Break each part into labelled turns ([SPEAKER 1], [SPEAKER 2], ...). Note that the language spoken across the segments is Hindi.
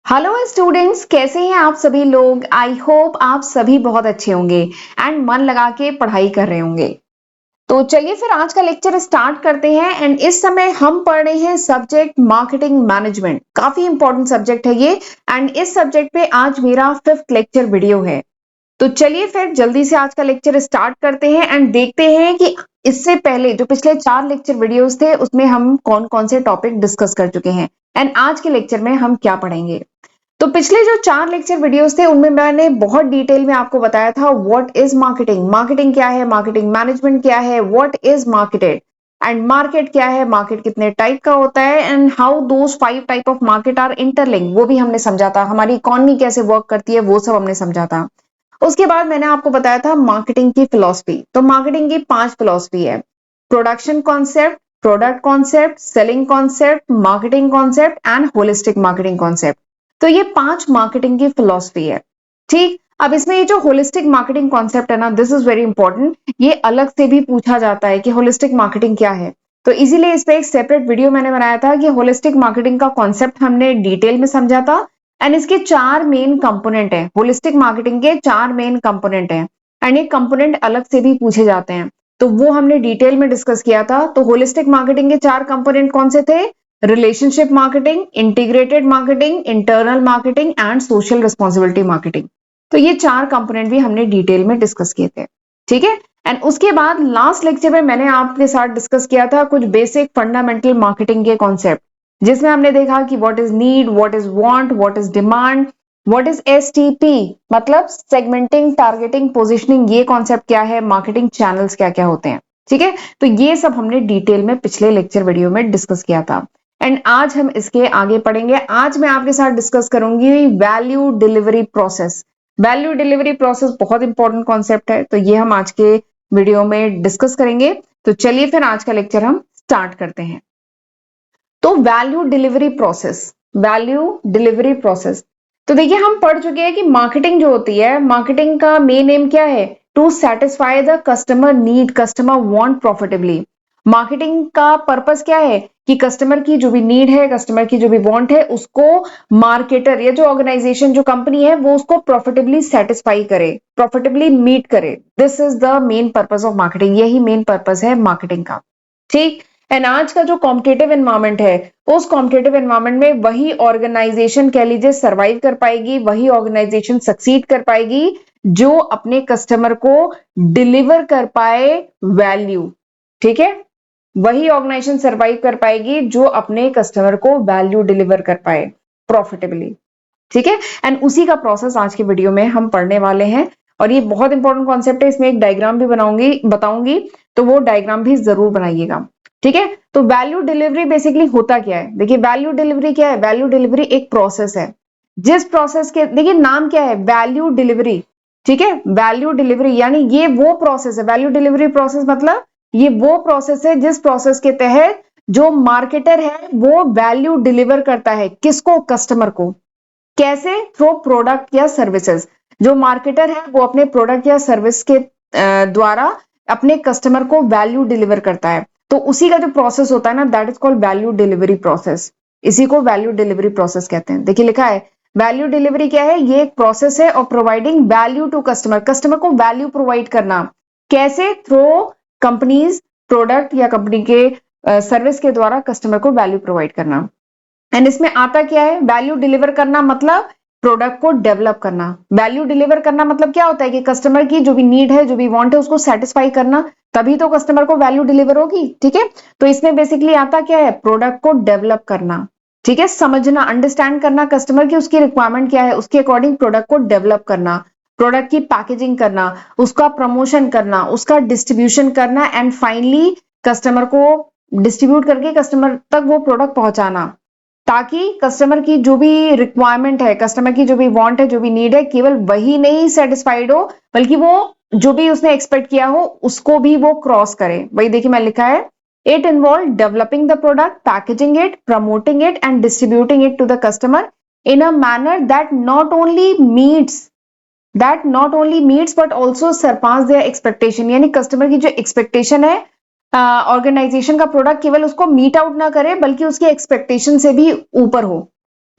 [SPEAKER 1] हेलो स्टूडेंट्स, कैसे हैं आप सभी लोग। आई होप आप सभी बहुत अच्छे होंगे एंड मन लगा के पढ़ाई कर रहे होंगे। तो चलिए फिर आज का लेक्चर स्टार्ट करते हैं। एंड इस समय हम पढ़ रहे हैं सब्जेक्ट मार्केटिंग मैनेजमेंट। काफी इंपॉर्टेंट सब्जेक्ट है ये। एंड इस सब्जेक्ट पे आज मेरा 5th लेक्चर वीडियो है। तो चलिए फिर जल्दी से आज का लेक्चर स्टार्ट करते हैं एंड देखते हैं कि इससे पहले जो पिछले 4 लेक्चर वीडियोस थे उसमें हम कौन कौन से टॉपिक डिस्कस कर चुके हैं एंड आज के लेक्चर में हम क्या पढ़ेंगे। तो पिछले जो 4 लेक्चर वीडियोस थे उनमें मैंने बहुत डिटेल में आपको बताया था व्हाट इज मार्केटिंग, मार्केटिंग क्या है, मार्केटिंग मैनेजमेंट क्या है, what is marketed and market क्या है, मार्केट कितने टाइप का होता है and how does 5 type of market are interlink, वो भी हमने समझा था। हमारी इकोनॉमी कैसे वर्क करती है वो सब हमने समझा था। उसके बाद मैंने आपको बताया था मार्केटिंग की फिलॉसफी। तो मार्केटिंग की 5 फिलॉसफी है: production concept, product concept, selling concept, marketing concept and holistic marketing concept. तो ये 5 मार्केटिंग की फिलॉसफी है। ठीक, अब इसमें ये जो होलिस्टिक मार्केटिंग कॉन्सेप्ट है ना, दिस इज वेरी इंपॉर्टेंट। ये अलग से भी पूछा जाता है कि होलिस्टिक मार्केटिंग क्या है। तो इसीलिए इस पे एक सेपरेट वीडियो मैंने बनाया था कि होलिस्टिक मार्केटिंग का कॉन्सेप्ट हमने डिटेल में समझा था। एंड इसके 4 मेन कंपोनेंट है। होलिस्टिक मार्केटिंग के 4 मेन कंपोनेंट हैं एंड ये कंपोनेंट अलग से भी पूछे जाते हैं। तो वो हमने डिटेल में डिस्कस किया था। तो होलिस्टिक मार्केटिंग के 4 कंपोनेंट कौन से थे? Relationship marketing, integrated marketing, internal marketing and social responsibility marketing. तो ये 4 कंपोनेंट भी हमने डिटेल में डिस्कस किए थे। ठीक है। एंड उसके बाद लास्ट लेक्चर में मैंने आपके साथ डिस्कस किया था कुछ बेसिक फंडामेंटल मार्केटिंग के कॉन्सेप्ट, जिसमें हमने देखा कि what is need, what is want, what is demand, what is STP मतलब सेगमेंटिंग, टारगेटिंग, पोजिशनिंग, ये कॉन्सेप्ट क्या है, मार्केटिंग चैनल्स क्या क्या होते हैं। ठीक है। तो ये सब हमने डिटेल में पिछले लेक्चर वीडियो में डिस्कस किया था। एंड आज हम इसके आगे पढ़ेंगे। आज मैं आपके साथ डिस्कस करूंगी value delivery process. Value delivery process बहुत इंपॉर्टेंट कॉन्सेप्ट है, तो ये हम आज के वीडियो में डिस्कस करेंगे। तो चलिए फिर आज का लेक्चर हम स्टार्ट करते हैं। तो value delivery process, value delivery process. तो देखिए हम पढ़ चुके हैं कि मार्केटिंग जो होती है, मार्केटिंग का मेन एम क्या है? To satisfy the customer need, customer want profitably. Marketing का पर्पस क्या है? कि कस्टमर की जो भी नीड है, कस्टमर की जो भी वांट है, उसको मार्केटर या जो ऑर्गेनाइजेशन, जो कंपनी है, वो उसको प्रॉफिटेबली सेटिस्फाई करे, प्रॉफिटेबली मीट करे। This is the main purpose of marketing. यही मेन पर्पस है मार्केटिंग का। ठीक। एंड आज का जो कॉम्पिटेटिव एनवायरमेंट है, उस कॉम्पिटेटिव एनवायरमेंट में वही ऑर्गेनाइजेशन कह लीजिए सर्वाइव कर पाएगी, वही ऑर्गेनाइजेशन सक्सीड कर पाएगी जो अपने कस्टमर को डिलीवर कर पाए वैल्यू। ठीक है। वही ऑर्गेनाइजेशन सर्वाइव कर पाएगी जो अपने कस्टमर को वैल्यू डिलीवर कर पाए प्रॉफिटेबली। ठीक है। एंड उसी का प्रोसेस आज के वीडियो में हम पढ़ने वाले हैं। और ये बहुत इंपॉर्टेंट कॉन्सेप्ट है। इसमें एक डायग्राम भी बताऊंगी, तो वो डायग्राम भी जरूर बनाइएगा। ठीक है। तो वैल्यू डिलीवरी बेसिकली होता क्या है? देखिए वैल्यू डिलीवरी क्या है? वैल्यू डिलीवरी एक प्रोसेस है, जिस प्रोसेस के देखिए नाम क्या है? Value delivery. ठीक है। वैल्यू डिलीवरी यानी ये वो प्रोसेस है। वैल्यू डिलीवरी प्रोसेस मतलब ये वो प्रोसेस है जिस प्रोसेस के तहत जो मार्केटर है वो वैल्यू डिलीवर करता है। किसको? कस्टमर को। कैसे? थ्रू प्रोडक्ट या सर्विसेज। जो मार्केटर है वो अपने प्रोडक्ट या सर्विस के द्वारा अपने कस्टमर को वैल्यू डिलीवर करता है। तो उसी का जो प्रोसेस होता है ना, that is called value delivery process. इसी को वैल्यू डिलीवरी प्रोसेस कहते हैं। देखिए लिखा है वैल्यू डिलीवरी क्या है? ये एक प्रोसेस है of providing value to customer. Customer को वैल्यू प्रोवाइड करना। कैसे? थ्रू कंपनीज प्रोडक्ट या कंपनी के सर्विस के द्वारा कस्टमर को वैल्यू प्रोवाइड करना। एंड इसमें आता क्या है? वैल्यू डिलीवर करना मतलब प्रोडक्ट को डेवलप करना। वैल्यू डिलीवर करना मतलब क्या होता है? कि कस्टमर की जो भी नीड है, जो भी वांट है, उसको सेटिस्फाई करना, तभी तो कस्टमर को वैल्यू डिलीवर होगी। ठीक है। तो इसमें बेसिकली आता क्या है? प्रोडक्ट को डेवलप करना। ठीक है। समझना, अंडरस्टैंड करना कस्टमर की, उसकी रिक्वायरमेंट क्या है, उसके अकॉर्डिंग प्रोडक्ट को डेवलप करना, प्रोडक्ट की पैकेजिंग करना, उसका प्रमोशन करना, उसका डिस्ट्रीब्यूशन करना एंड फाइनली कस्टमर को डिस्ट्रीब्यूट करके कस्टमर तक वो प्रोडक्ट पहुंचाना, ताकि कस्टमर की जो भी रिक्वायरमेंट है, कस्टमर की जो भी वांट है, जो भी नीड है, केवल वही नहीं सेटिस्फाइड हो, बल्कि वो जो भी उसने एक्सपेक्ट किया हो उसको भी वो क्रॉस करे। वही देखिए मैं लिखा है, it involve developing the product, packaging it, promoting it and distributing it to the customer in a manner that not only meets but also surpass their expectation. यानी कस्टमर की जो एक्सपेक्टेशन है, ऑर्गेनाइजेशन का प्रोडक्ट केवल उसको मीट आउट ना करे बल्कि उसकी एक्सपेक्टेशन से भी ऊपर हो।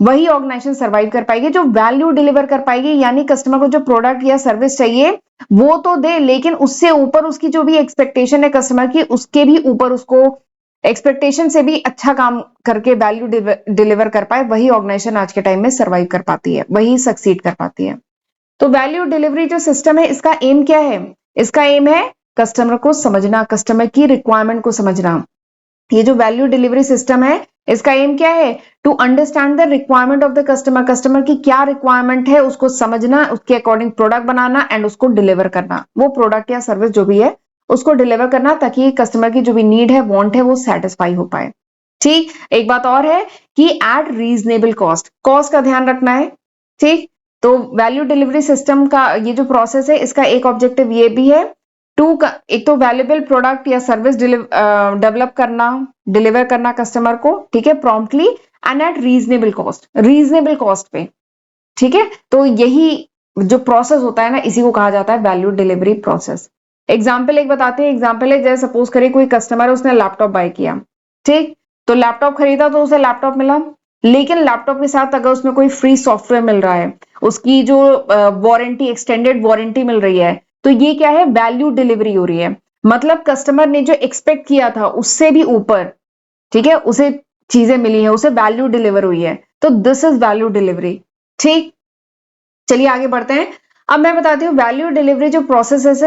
[SPEAKER 1] वही ऑर्गेनाइजेशन सर्वाइव कर पाएगी जो वैल्यू डिलीवर कर पाएगी, यानी कस्टमर को जो प्रोडक्ट या सर्विस चाहिए वो तो दे, लेकिन उससे ऊपर उसकी जो भी एक्सपेक्टेशन है कस्टमर की, उसके भी ऊपर उसको एक्सपेक्टेशन से भी अच्छा काम करके वैल्यू डिलीवर कर पाए, वही ऑर्गेनाइजेशन आज के टाइम में सर्वाइव कर पाती है, वही सक्सीड कर पाती है। तो वैल्यू डिलीवरी जो सिस्टम है इसका एम क्या है? इसका एम है कस्टमर को समझना, कस्टमर की रिक्वायरमेंट को समझना। ये जो वैल्यू डिलीवरी सिस्टम है इसका एम क्या है? To understand the requirement of the customer, customer की क्या रिक्वायरमेंट है उसको समझना, उसके अकॉर्डिंग प्रोडक्ट बनाना एंड उसको डिलीवर करना, वो प्रोडक्ट या सर्विस जो भी है उसको डिलीवर करना, ताकि कस्टमर की जो भी नीड है, वांट है, वो सेटिस्फाई हो पाए। ठीक, एक बात और है कि एट रीजनेबल कॉस्ट, कॉस्ट का ध्यान रखना है। ठीक, तो वैल्यू डिलीवरी सिस्टम का ये जो प्रोसेस है इसका एक ऑब्जेक्टिव ये भी है, एक तो वैल्यूएबल प्रोडक्ट या सर्विस डेवलप करना, डिलीवर करना कस्टमर को, ठीक है, promptly and eight reasonable cost, reasonable cost पे। ठीक है, तो यही जो प्रोसेस होता है ना, इसी को कहा जाता है वैल्यू डिलीवरी प्रोसेस। एग्जाम्पल एक बताते हैं, एग्जाम्पल है जैसे सपोज करिए कोई कस्टमर है, उसने लैपटॉप बाय किया, ठीक, तो लैपटॉप खरीदा तो उसे लैपटॉप मिला, लेकिन लैपटॉप के साथ अगर उसमें कोई फ्री सॉफ्टवेयर मिल रहा है, उसकी जो वारंटी, एक्सटेंडेड वारंटी मिल रही है, तो ये क्या है? वैल्यू डिलीवरी हो रही है। मतलब कस्टमर ने जो एक्सपेक्ट किया था उससे भी ऊपर, ठीक है, उसे चीजें मिली है, उसे वैल्यू डिलीवर हुई है, तो दिस इज वैल्यू डिलीवरी। ठीक, चलिए आगे बढ़ते हैं। अब मैं बताती हूँ वैल्यू डिलीवरी जो प्रोसेस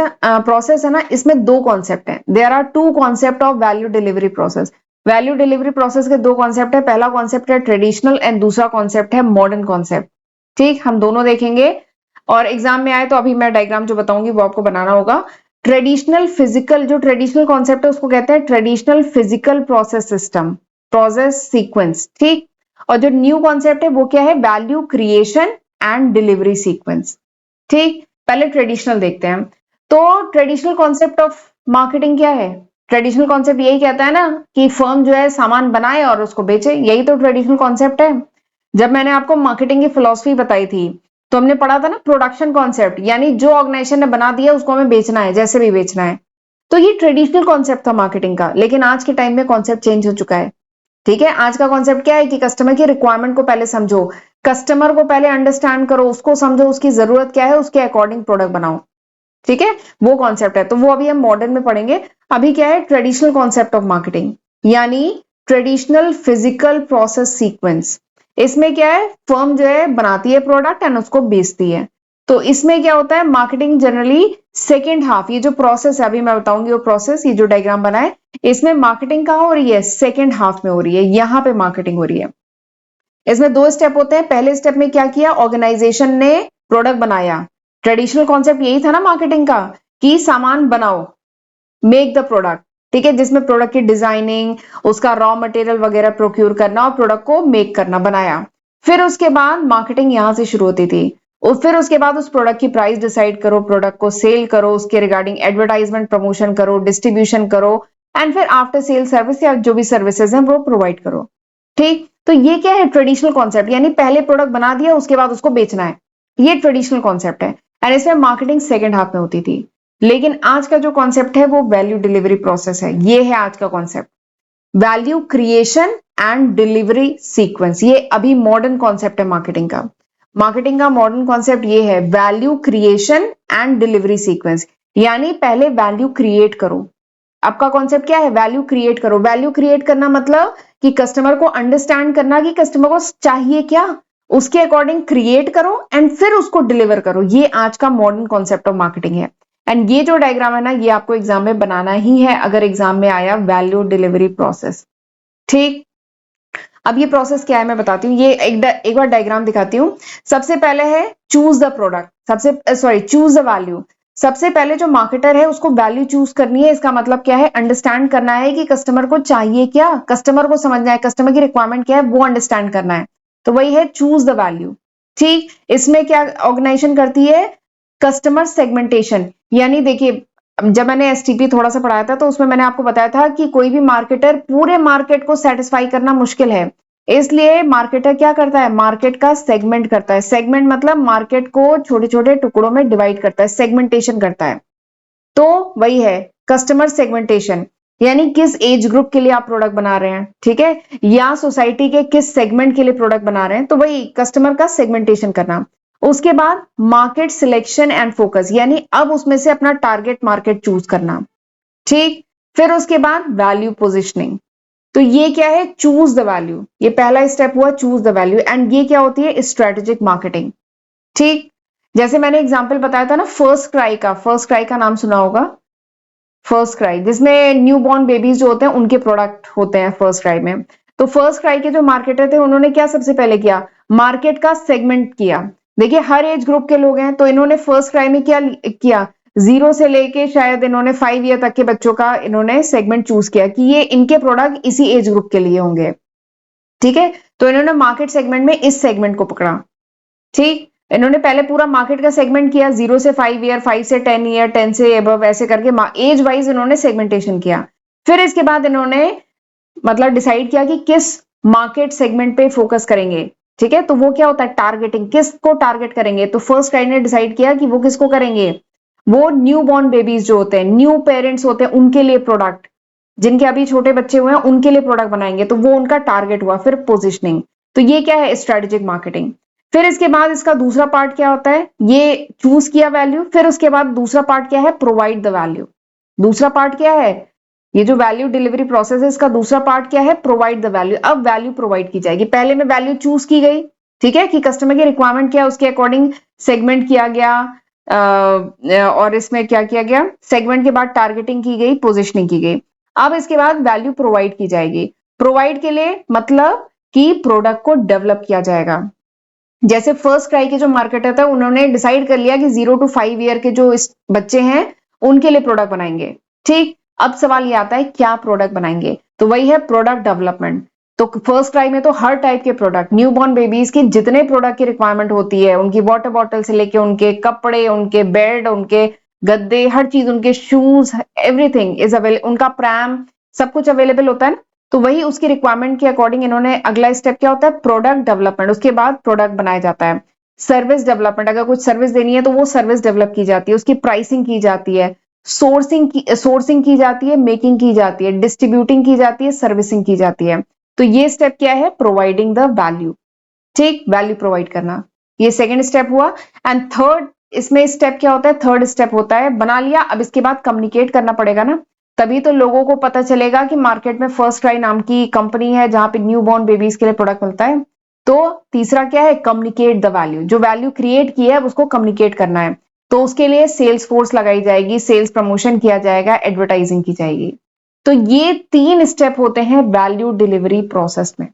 [SPEAKER 1] है ना, इसमें दो कॉन्सेप्ट हैं। There are two concept of value delivery process. Value delivery process के दो कॉन्सेप्ट है, पहला कॉन्सेप्ट है ट्रेडिशनल एंड दूसरा कॉन्सेप्ट है मॉडर्न कॉन्सेप्ट। ठीक, हम दोनों देखेंगे और एग्जाम में आए तो अभी मैं डायग्राम जो बताऊंगी वो आपको बनाना होगा। ट्रेडिशनल फिजिकल, जो ट्रेडिशनल कॉन्सेप्ट है उसको कहते हैं traditional physical process system, process sequence. ठीक, और जो न्यू कॉन्सेप्ट है वो क्या है? Value creation and delivery sequence. ठीक, पहले ट्रेडिशनल देखते हैं। तो ट्रेडिशनल कॉन्सेप्ट ऑफ मार्केटिंग क्या है? ट्रेडिशनल कॉन्सेप्ट यही कहता है ना कि फर्म जो है सामान बनाए और उसको बेचे, यही तो ट्रेडिशनल कॉन्सेप्ट है। जब मैंने आपको मार्केटिंग की फिलॉसफी बताई थी तो हमने पढ़ा था ना प्रोडक्शन कॉन्सेप्ट, यानी जो ऑर्गेनाइजेशन ने बना दिया उसको हमें बेचना है, जैसे भी बेचना है। तो ये ट्रेडिशनल कॉन्सेप्ट था मार्केटिंग का, लेकिन आज के टाइम में कॉन्सेप्ट चेंज हो चुका है। ठीक है, आज का कॉन्सेप्ट क्या है कि कस्टमर की रिक्वायरमेंट को पहले समझो, कस्टमर को पहले अंडरस्टैंड करो, उसको समझो, उसकी जरूरत क्या है, उसके अकॉर्डिंग प्रोडक्ट बनाओ। ठीक है, वो कॉन्सेप्ट है, तो वो अभी हम मॉडर्न में पढ़ेंगे। अभी क्या है? ट्रेडिशनल कॉन्सेप्ट ऑफ मार्केटिंग, यानी ट्रेडिशनल फिजिकल प्रोसेस सीक्वेंस। इसमें क्या है? फर्म जो है बनाती है प्रोडक्ट एंड उसको बेचती है। तो इसमें क्या होता है? मार्केटिंग जनरली सेकेंड हाफ, ये जो प्रोसेस है अभी मैं बताऊंगी वो प्रोसेस, ये जो डायग्राम बना है इसमें मार्केटिंग कहाँ हो रही है? सेकेंड हाफ में हो रही है, यहां पे मार्केटिंग हो रही है। इसमें दो स्टेप होते हैं। पहले स्टेप में क्या किया? ऑर्गेनाइजेशन ने प्रोडक्ट बनाया। ट्रेडिशनल कॉन्सेप्ट यही था ना मार्केटिंग का कि सामान बनाओ, मेक द प्रोडक्ट। ठीक है, जिसमें प्रोडक्ट की डिजाइनिंग, उसका रॉ मटेरियल वगैरह प्रोक्यूर करना और प्रोडक्ट को मेक करना, बनाया। फिर उसके बाद मार्केटिंग यहां से शुरू होती थी। और फिर उसके बाद उस प्रोडक्ट की प्राइस डिसाइड करो, प्रोडक्ट को सेल करो, उसके रिगार्डिंग एडवर्टाइजमेंट प्रमोशन करो, डिस्ट्रीब्यूशन करो एंड फिर आफ्टर सेल सर्विस या जो भी सर्विसेज हैं वो प्रोवाइड करो। ठीक, तो ये क्या है? ट्रेडिशनल कॉन्सेप्ट, यानी पहले प्रोडक्ट बना दिया उसके बाद उसको बेचना है, ये ट्रेडिशनल कॉन्सेप्ट है। एंड इसमें मार्केटिंग सेकेंड हाफ में होती थी। लेकिन आज का जो कॉन्सेप्ट है वो वैल्यू डिलीवरी प्रोसेस है, ये है आज का concept, value creation and delivery sequence. ये अभी मॉडर्न कॉन्सेप्ट है मार्केटिंग का। मार्केटिंग का मॉडर्न कॉन्सेप्ट ये है value creation and delivery sequence, यानी पहले वैल्यू क्रिएट करो। आपका कॉन्सेप्ट क्या है? वैल्यू क्रिएट करो। वैल्यू क्रिएट करना मतलब कि कस्टमर को अंडरस्टैंड करना कि कस्टमर को चाहिए क्या, उसके अकॉर्डिंग क्रिएट करो एंड फिर उसको डिलीवर करो। ये आज का मॉडर्न कॉन्सेप्ट ऑफ मार्केटिंग है। एंड ये जो डायग्राम है ना, ये आपको एग्जाम में बनाना ही है अगर एग्जाम में आया वैल्यू डिलीवरी प्रोसेस। ठीक, अब ये प्रोसेस क्या है मैं बताती हूँ। ये एक बार डायग्राम दिखाती हूँ। सबसे पहले है choose the product, choose the value. सबसे पहले जो मार्केटर है उसको वैल्यू चूज करनी है। इसका मतलब क्या है? अंडरस्टैंड करना है कि कस्टमर को चाहिए क्या, कस्टमर को समझना है, कस्टमर की रिक्वायरमेंट क्या है वो अंडरस्टैंड करना है। तो वही है चूज द वैल्यू। ठीक, इसमें क्या ऑर्गेनाइजेशन करती है? Customer segmentation. यानी देखिए, जब मैंने एसटीपी थोड़ा सा पढ़ाया था तो उसमें मैंने आपको बताया था कि कोई भी मार्केटर पूरे मार्केट को सेटिस्फाई करना मुश्किल है, इसलिए मार्केटर क्या करता है? मार्केट का सेगमेंट करता है। सेगमेंट मतलब मार्केट को छोटे छोटे टुकड़ों में डिवाइड करता है, सेगमेंटेशन करता है। तो वही है कस्टमर सेगमेंटेशन, यानी किस एज ग्रुप के लिए आप प्रोडक्ट बना रहे हैं, ठीक है, या सोसाइटी के किस सेगमेंट के लिए प्रोडक्ट बना रहे हैं, तो वही कस्टमर का सेगमेंटेशन करना। उसके बाद मार्केट सिलेक्शन एंड फोकस, यानी अब उसमें से अपना टारगेट मार्केट चूज करना, ठीक। फिर उसके बाद वैल्यू पोजिशनिंग, तो ये क्या है, चूज द वैल्यू, ये पहला स्टेप हुआ चूज द वैल्यू, एंड ये क्या होती है, स्ट्रेटेजिक मार्केटिंग, ठीक। जैसे मैंने एग्जांपल बताया था ना फर्स्ट क्राई का नाम सुना होगा, फर्स्ट क्राई जिसमें न्यू बॉर्न बेबीज जो होते हैं उनके प्रोडक्ट होते हैं फर्स्ट क्राई में। तो फर्स्ट क्राई के जो मार्केटर थे उन्होंने क्या सबसे पहले किया, मार्केट का सेगमेंट किया। देखिए हर एज ग्रुप के लोग हैं, तो इन्होंने फर्स्ट क्राई में क्या किया, 0 से लेके शायद इन्होंने 5 ईयर तक के बच्चों का इन्होंने सेगमेंट चूज किया कि ये इनके प्रोडक्ट इसी एज ग्रुप के लिए होंगे, ठीक है। तो इन्होंने मार्केट सेगमेंट में इस सेगमेंट को पकड़ा, ठीक। इन्होंने पहले पूरा मार्केट का सेगमेंट किया, 0 से 5 ईयर, 5 से 10 ईयर, 10 से अबव, ऐसे करके एज वाइज इन्होंने सेगमेंटेशन किया। फिर इसके बाद इन्होंने मतलब डिसाइड किया कि किस मार्केट सेगमेंट पे फोकस करेंगे, ठीक है। तो वो क्या होता है, टारगेटिंग, किसको टारगेट करेंगे। तो फर्स्ट क्राई ने डिसाइड किया कि वो किसको करेंगे, वो न्यू बॉर्न बेबीज जो होते हैं, न्यू पेरेंट्स होते हैं, उनके लिए प्रोडक्ट, जिनके अभी छोटे बच्चे हुए हैं उनके लिए प्रोडक्ट बनाएंगे, तो वो उनका टारगेट हुआ। फिर पोजिशनिंग, तो ये क्या है, स्ट्रेटेजिक मार्केटिंग। फिर इसके बाद इसका दूसरा पार्ट क्या होता है, ये चूज किया वैल्यू, फिर उसके बाद दूसरा पार्ट क्या है, प्रोवाइड द वैल्यू। दूसरा पार्ट क्या है, ये जो वैल्यू डिलीवरी प्रोसेस है इसका दूसरा पार्ट क्या है, प्रोवाइड द वैल्यू। अब वैल्यू प्रोवाइड की जाएगी, पहले में वैल्यू चूज की गई, ठीक है, कि कस्टमर की रिक्वायरमेंट क्या है उसके अकॉर्डिंग सेगमेंट किया गया, और इसमें क्या किया गया, सेगमेंट के बाद टारगेटिंग की गई, पोजिशनिंग की गई। अब इसके बाद वैल्यू प्रोवाइड की जाएगी। प्रोवाइड के लिए मतलब कि प्रोडक्ट को डेवलप किया जाएगा। जैसे फर्स्ट क्राई के जो मार्केटर था उन्होंने डिसाइड कर लिया कि 0 to 5 ईयर के जो इस बच्चे हैं उनके लिए प्रोडक्ट बनाएंगे, ठीक। अब सवाल ये आता है क्या प्रोडक्ट बनाएंगे, तो वही है प्रोडक्ट डेवलपमेंट। तो फर्स्ट क्राई में तो हर टाइप के प्रोडक्ट, न्यू बॉर्न बेबीज की जितने प्रोडक्ट की रिक्वायरमेंट होती है, उनकी वाटर बॉटल से लेके उनके कपड़े, उनके बेड, उनके गद्दे, हर चीज, उनके शूज, एवरीथिंग इज अवेलेबल, उनका प्रैम, सब कुछ अवेलेबल होता है ना। तो वही उसकी रिक्वायरमेंट के अकॉर्डिंग इन्होंने अगला स्टेप क्या होता है, प्रोडक्ट डेवलपमेंट, उसके बाद प्रोडक्ट बनाया जाता है। सर्विस डेवलपमेंट, अगर कुछ सर्विस देनी है तो वो सर्विस डेवलप की जाती है, उसकी प्राइसिंग की जाती है, सोर्सिंग की जाती है, मेकिंग की जाती है, डिस्ट्रीब्यूटिंग की जाती है, सर्विसिंग की जाती है। तो ये स्टेप क्या है, प्रोवाइडिंग द वैल्यू, ठीक, वैल्यू प्रोवाइड करना, ये सेकेंड स्टेप हुआ। एंड थर्ड इसमें स्टेप क्या होता है, थर्ड स्टेप होता है बना लिया, अब इसके बाद कम्युनिकेट करना पड़ेगा ना, तभी तो लोगों को पता चलेगा कि मार्केट में फर्स्ट क्राई नाम की कंपनी है जहां पे न्यू बॉर्न बेबीज के लिए प्रोडक्ट मिलता है। तो तीसरा क्या है, कम्युनिकेट द वैल्यू, जो वैल्यू क्रिएट की है उसको कम्युनिकेट करना है। तो उसके लिए सेल्स फोर्स लगाई जाएगी, सेल्स प्रमोशन किया जाएगा, एडवर्टाइजिंग की जाएगी। तो ये 3 स्टेप होते हैं वैल्यू डिलीवरी प्रोसेस में,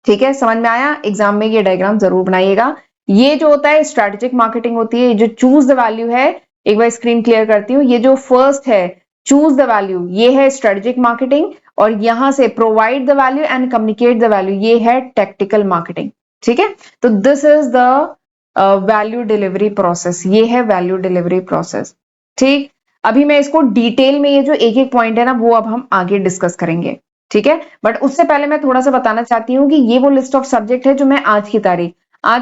[SPEAKER 1] ठीक है, समझ में आया। एग्जाम में ये डायग्राम जरूर बनाइएगा। ये जो होता है स्ट्रेटेजिक मार्केटिंग होती है, ये जो चूज द वैल्यू है, एक बार स्क्रीन क्लियर करती हूँ, ये जो फर्स्ट है चूज द वैल्यू, ये है स्ट्रेटेजिक मार्केटिंग, और यहां से provide the value and communicate the value, ये है टैक्टिकल मार्केटिंग, ठीक है। तो this is the value delivery process, ये है वैल्यू डिलीवरी प्रोसेस, ठीक। अभी मैं इसको डिटेल में, ये जो एक एक पॉइंट है ना वो अब हम आगे डिस्कस करेंगे, ठीक है। बट उससे पहले मैं थोड़ा सा बताना चाहती हूँ कि ये वो लिस्ट ऑफ सब्जेक्ट है जो मैं आज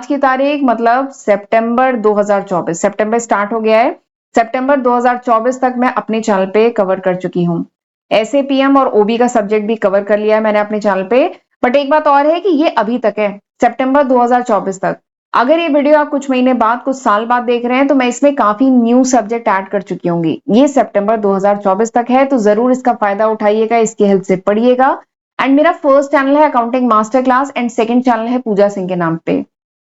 [SPEAKER 1] की तारीख मतलब सितंबर 2024, सितंबर स्टार्ट हो गया है, सितंबर 2024 तक मैं अपने चैनल पे कवर कर चुकी हूँ। एसएपीएम और ओबी का सब्जेक्ट भी कवर कर लिया है मैंने अपने चैनल पे। बट एक बात और है कि ये अभी तक है, सितंबर 2024 तक। अगर ये वीडियो आप कुछ महीने बाद, कुछ साल बाद देख रहे हैं तो मैं इसमें काफी न्यू सब्जेक्ट ऐड कर चुकी होंगी। ये सितंबर 2024 तक है, तो जरूर इसका फायदा उठाइएगा, इसकी हेल्प से पढ़िएगा। एंड मेरा फर्स्ट चैनल है accounting master class, and second channel है पूजा सिंह के नाम पे,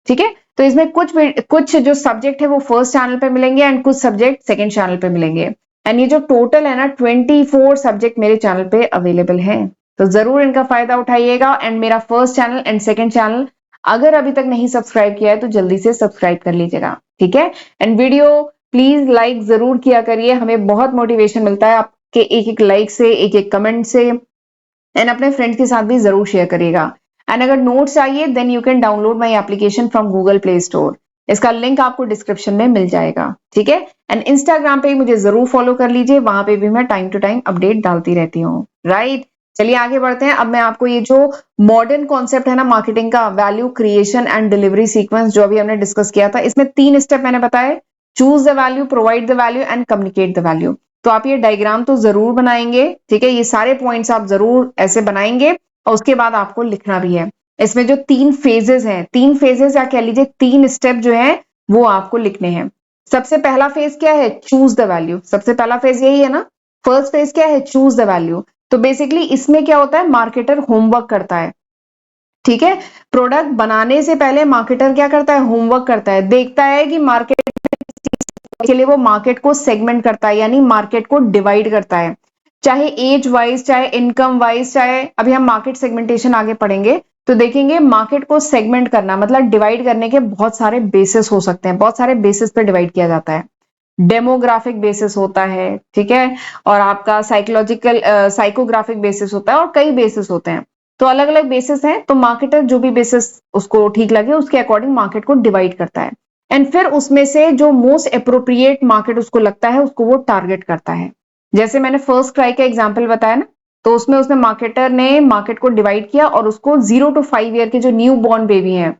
[SPEAKER 1] ठीक है। तो इसमें कुछ जो सब्जेक्ट है वो फर्स्ट चैनल पे मिलेंगे एंड कुछ सब्जेक्ट सेकंड चैनल पे मिलेंगे। एंड ये जो टोटल है ना 24 सब्जेक्ट मेरे चैनल पे अवेलेबल हैं, तो जरूर इनका फायदा उठाइएगा। एंड मेरा first channel and second channel अगर अभी तक नहीं सब्सक्राइब किया है तो जल्दी से सब्सक्राइब कर लीजिएगा, ठीक है। एंड वीडियो प्लीज लाइक जरूर किया करिए, हमें बहुत मोटिवेशन मिलता है आपके एक एक लाइक से, एक एक कमेंट से। एंड अपने फ्रेंड्स के साथ भी जरूर शेयर करिएगा। एंड अगर नोट्स चाहिए then you can download my application from Google Play Store, इसका लिंक आपको डिस्क्रिप्शन में मिल जाएगा, ठीक है। एंड इंस्टाग्राम पे मुझे जरूर फॉलो कर लीजिए, वहां पे भी मैं टाइम टू टाइम अपडेट डालती रहती हूँ, राइट। चलिए आगे बढ़ते हैं। अब मैं आपको ये जो मॉडर्न कॉन्सेप्ट है ना मार्केटिंग का, value creation and delivery sequence, जो अभी हमने डिस्कस किया था, इसमें 3 स्टेप मैंने बताए, choose the value, provide the value and communicate the value. तो आप ये डायग्राम तो जरूर बनाएंगे, ठीक है, ये सारे पॉइंट्स आप जरूर ऐसे बनाएंगे और उसके बाद आपको लिखना भी है। इसमें जो 3 फेजेस हैं, 3 फेजेस या कह लीजिए 3 स्टेप जो है वो आपको लिखने हैं। सबसे पहला फेज क्या है? Choose the value. सबसे पहला फेज यही है ना, फर्स्ट फेज क्या है? Choose the value. तो बेसिकली इसमें क्या होता है, मार्केटर होमवर्क करता है, ठीक है। प्रोडक्ट बनाने से पहले मार्केटर क्या करता है? होमवर्क करता है, देखता है कि मार्केट के लिए वो मार्केट को सेगमेंट करता है, यानी मार्केट को डिवाइड करता है, चाहे एज वाइज, चाहे इनकम वाइज, चाहे अभी हम मार्केट सेगमेंटेशन आगे पढ़ेंगे तो देखेंगे मार्केट को सेगमेंट करना मतलब डिवाइड करने के बहुत सारे बेसिस हो सकते हैं, बहुत सारे बेसिस पे डिवाइड किया जाता है। डेमोग्राफिक बेसिस होता है, ठीक है, और आपका साइकोलॉजिकल साइकोग्राफिक बेसिस होता है और कई बेसिस होते हैं। तो अलग अलग बेसिस हैं, तो मार्केटर जो भी बेसिस उसको ठीक लगे उसके अकॉर्डिंग मार्केट को डिवाइड करता है एंड फिर उसमें से जो मोस्ट अप्रोप्रिएट मार्केट उसको लगता है उसको वो टारगेट करता है। जैसे मैंने फर्स्ट क्राई का एग्जांपल बताया ना, तो उसमें उसने मार्केटर ने मार्केट को डिवाइड किया और उसको 0 to 5 ईयर के जो न्यू बॉर्न बेबी हैं,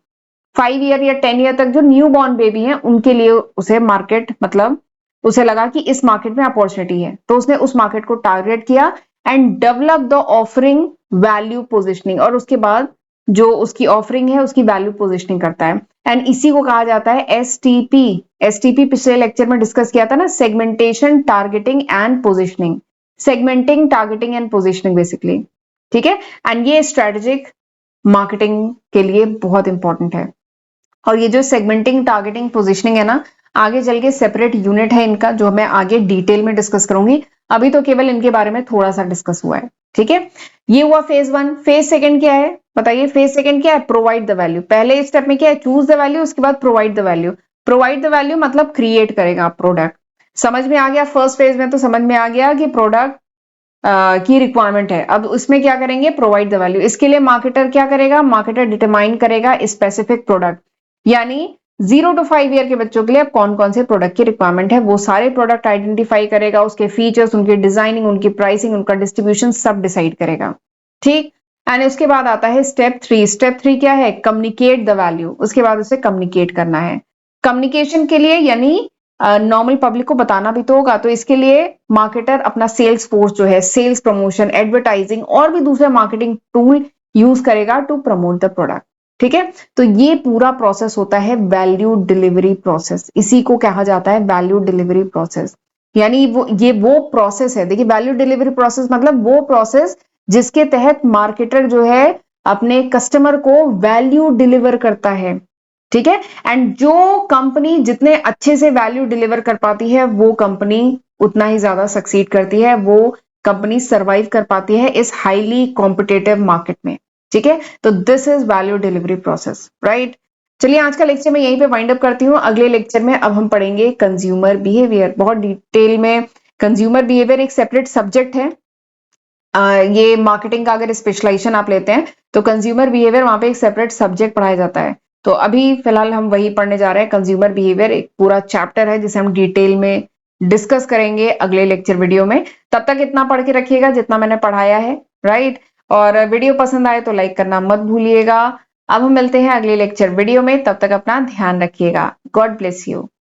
[SPEAKER 1] 5 ईयर या 10 ईयर तक जो न्यू बॉर्न बेबी हैं उनके लिए उसे मार्केट मतलब उसे लगा कि इस मार्केट में अपॉर्चुनिटी है, तो उसने उस मार्केट को टारगेट किया and develop the offering value positioning, और उसके बाद जो उसकी ऑफरिंग है उसकी वैल्यू पोजिशनिंग करता है एंड इसी को कहा जाता है एसटीपी। एसटीपी पिछले लेक्चर में डिस्कस किया था ना, segmentation, targeting and positioning. Segmenting, targeting and positioning basically, ठीक है। एंड ये स्ट्रेटेजिक मार्केटिंग के लिए बहुत इंपॉर्टेंट है। और ये जो सेगमेंटिंग, टारगेटिंग, पोजिशनिंग है ना, आगे चल के सेपरेट यूनिट है इनका जो मैं आगे डिटेल में डिस्कस करूंगी, अभी तो केवल इनके बारे में थोड़ा सा डिस्कस हुआ है, ठीक है। ये हुआ फेज 1। फेज सेकंड क्या है बताइए? फेज सेकंड क्या है? Provide the value. पहले स्टेप में क्या है? चूज द वैल्यू, उसके बाद provide the value. Provide the value मतलब क्रिएट करेगा प्रोडक्ट। समझ में आ गया? फर्स्ट फेज में तो समझ में आ गया कि प्रोडक्ट की रिक्वायरमेंट है, अब उसमें क्या करेंगे? Provide the value. इसके लिए मार्केटर क्या करेगा? मार्केटर डिटरमाइन करेगा स्पेसिफिक प्रोडक्ट, यानी 0 to 5 ईयर के बच्चों के लिए अब कौन कौन से प्रोडक्ट की रिक्वायरमेंट है वो सारे प्रोडक्ट आइडेंटिफाई करेगा, उसके फीचर्स, उनकी डिजाइनिंग, उनकी प्राइसिंग, उनका डिस्ट्रीब्यूशन सब डिसाइड करेगा, ठीक। एंड उसके बाद आता है स्टेप 3। स्टेप 3 क्या है? Communicate the value. उसके बाद उसे कम्युनिकेट करना है। कम्युनिकेशन के लिए यानी नॉर्मल पब्लिक को बताना भी तो होगा, तो इसके लिए मार्केटर अपना सेल्स फोर्स जो है, सेल्स, प्रमोशन, एडवर्टाइजिंग और भी दूसरे मार्केटिंग टूल यूज करेगा टू प्रमोट द प्रोडक्ट, ठीक है। तो ये पूरा प्रोसेस होता है वैल्यू डिलीवरी प्रोसेस, इसी को कहा जाता है वैल्यू डिलीवरी प्रोसेस। यानी वो प्रोसेस है, देखिए वैल्यू डिलीवरी प्रोसेस मतलब वो प्रोसेस जिसके तहत मार्केटर जो है अपने कस्टमर को वैल्यू डिलीवर करता है, ठीक है। एंड जो कंपनी जितने अच्छे से वैल्यू डिलीवर कर पाती है वो कंपनी उतना ही ज्यादा सक्सीड करती है, वो कंपनी सरवाइव कर पाती है इस हाईली कॉम्पिटेटिव मार्केट में, ठीक है। तो this is value delivery process, right. चलिए आज का लेक्चर मैं यहीं पे वाइंड अप करती हूँ। अगले लेक्चर में अब हम पढ़ेंगे कंज्यूमर बिहेवियर, बहुत डिटेल में। कंज्यूमर बिहेवियर एक सेपरेट सब्जेक्ट है। ये मार्केटिंग का अगर स्पेशलाइजेशन आप लेते हैं तो कंज्यूमर बिहेवियर वहां पे एक सेपरेट सब्जेक्ट पढ़ाया जाता है। तो अभी फिलहाल हम वही पढ़ने जा रहे हैं, कंज्यूमर बिहेवियर एक पूरा चैप्टर है जिसे हम डिटेल में डिस्कस करेंगे अगले लेक्चर वीडियो में। तब तक इतना पढ़ के रखिएगा जितना मैंने पढ़ाया है, राइट। और वीडियो पसंद आए तो लाइक करना मत भूलिएगा। अब हम मिलते हैं अगले लेक्चर वीडियो में, तब तक अपना ध्यान रखिएगा। God bless you.